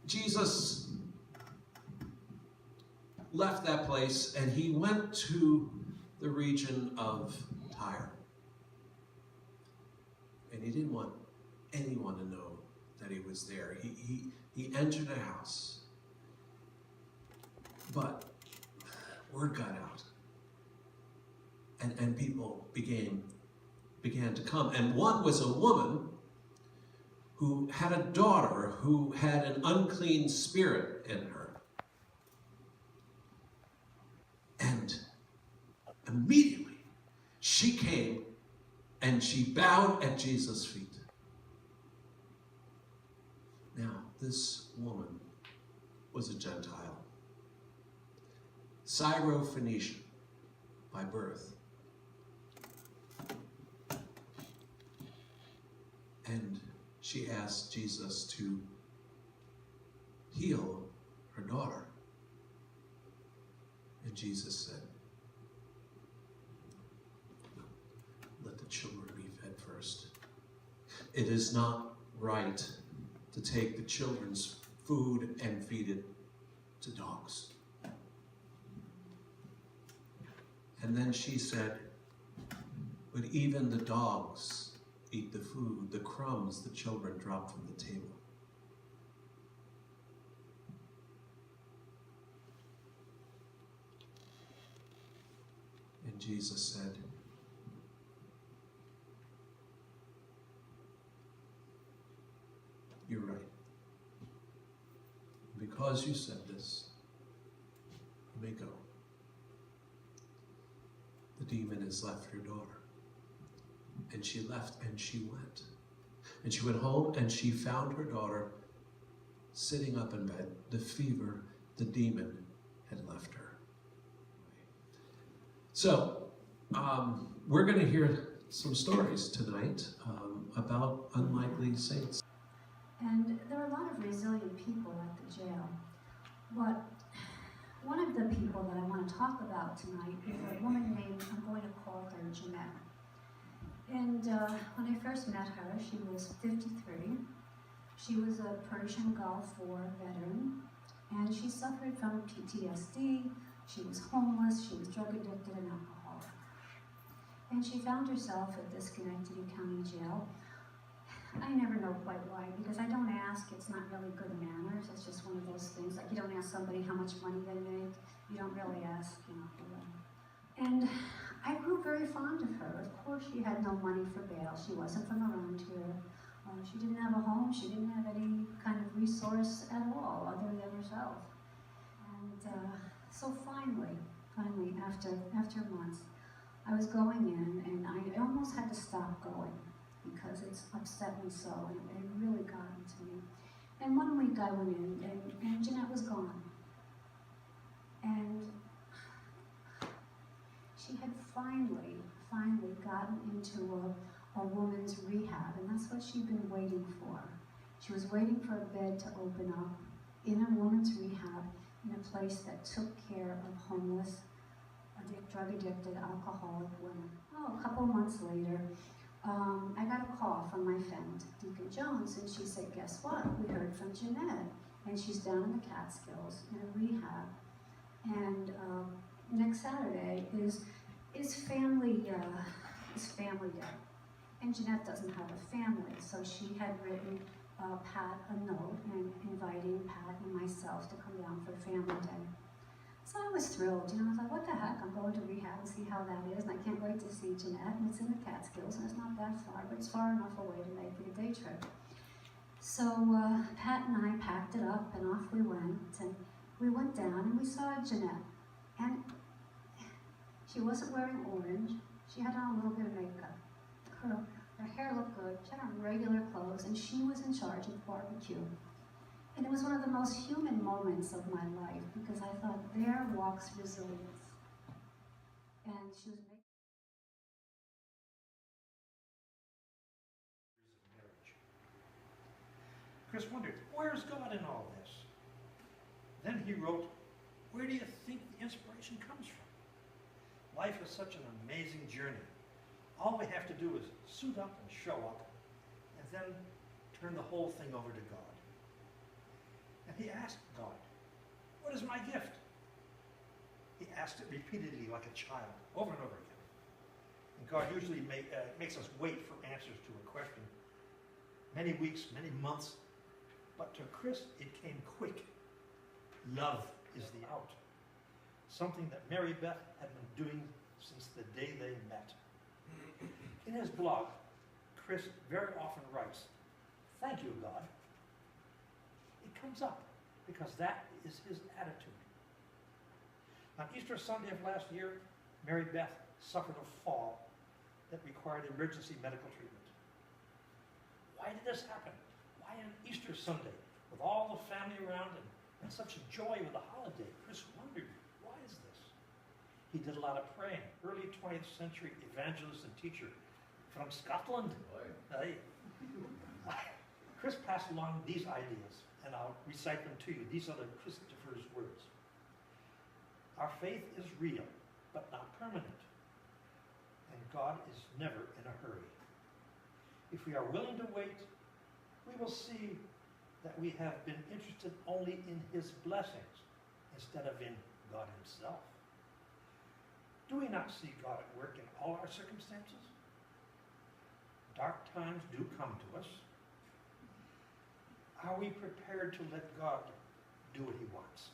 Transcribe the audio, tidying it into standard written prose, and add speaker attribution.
Speaker 1: Jesus left that place and he went to the region of Tyre. And he didn't want anyone to know that he was there. He entered a house. But word got out. And people began to come. And one was a woman who had a daughter who had an unclean spirit in her. And immediately she came and she bowed at Jesus' feet. Now, this woman was a Gentile, Syro-Phoenician by birth. And she asked Jesus to heal her daughter. And Jesus said, let the children be fed first. It is not right to take the children's food and feed it to dogs. And then she said, but even the dogs eat the food, the crumbs the children drop from the table. And Jesus said, you're right. Because you said this, you may go. The demon has left your daughter. And she left and she went. And she went home and she found her daughter sitting up in bed. The fever, the demon had left her. So, we're going to hear some stories tonight about unlikely saints.
Speaker 2: And there are a lot of resilient people at the jail. But one of the people that I want to talk about tonight is a woman named, I'm going to call her Jeanette. And when I first met her, she was 53. She was a Persian Gulf War veteran, and she suffered from PTSD. She was homeless, she was drug addicted and alcoholic. And she found herself at this Schenectady County jail. I never know quite why, because I don't ask. It's not really good manners. It's just one of those things, like you don't ask somebody how much money they make. You don't really ask, you know. And I grew very fond of her. Of course, she had no money for bail. She wasn't from around here. She didn't have a home. She didn't have any kind of resource at all other than herself. And so finally, after months, I was going in, and I almost had to stop going because it's upset me so, and it really got into me. And one week I went in, and Jeanette was gone. And she had finally gotten into a woman's rehab, and that's what she'd been waiting for. She was waiting for a bed to open up in a woman's rehab in a place that took care of homeless, drug-addicted, alcoholic women. Oh, a couple months later, I got a call from my friend, Deacon Jones, and she said, guess what? We heard from Jeanette, and she's down in the Catskills in a rehab. And next Saturday is family day. And Jeanette doesn't have a family, so she had written Pat a note and inviting Pat and myself to come down for family day. So I was thrilled, you know, I thought, what the heck, I'm going to rehab and see how that is, and I can't wait to see Jeanette, and it's in the Catskills, and it's not that far, but it's far enough away to make it a day trip. So Pat and I packed it up, and off we went, and we went down, and we saw Jeanette, and she wasn't wearing orange, she had on a little bit of makeup. Her hair looked good, she had on regular clothes, and she was in charge of barbecue. And it was one of the most human moments of my life, because I thought, there walks resilience. And she was making
Speaker 3: Chris wondered, where's God in all this? Then he wrote, where do you think the inspiration comes from? Life is such an amazing journey. All we have to do is suit up and show up, and then turn the whole thing over to God. And What is my gift? He asked it repeatedly like a child, over and over again. And God usually makes us wait for answers to a question. Many weeks, many months. But to Chris, it came quick. Love is the out. Something that Mary Beth had been doing since the day they met. In his blog, Chris very often writes, "Thank you, God." It comes up because that is his attitude. On Easter Sunday of last year, Mary Beth suffered a fall that required emergency medical treatment. Why did this happen? Why on Easter Sunday, with all the family around and such joy with the holiday? Chris wondered, why is this? He did a lot of praying. Early 20th century evangelist and teacher from Scotland. Hey. Chris passed along these ideas, and I'll recite them to you. These are the Christopher's words. Our faith is real, but not permanent. And God is never in a hurry. If we are willing to wait, we will see that we have been interested only in his blessings instead of in God himself. Do we not see God at work in all our circumstances? Dark times do come to us. Are we prepared to let God do what he wants?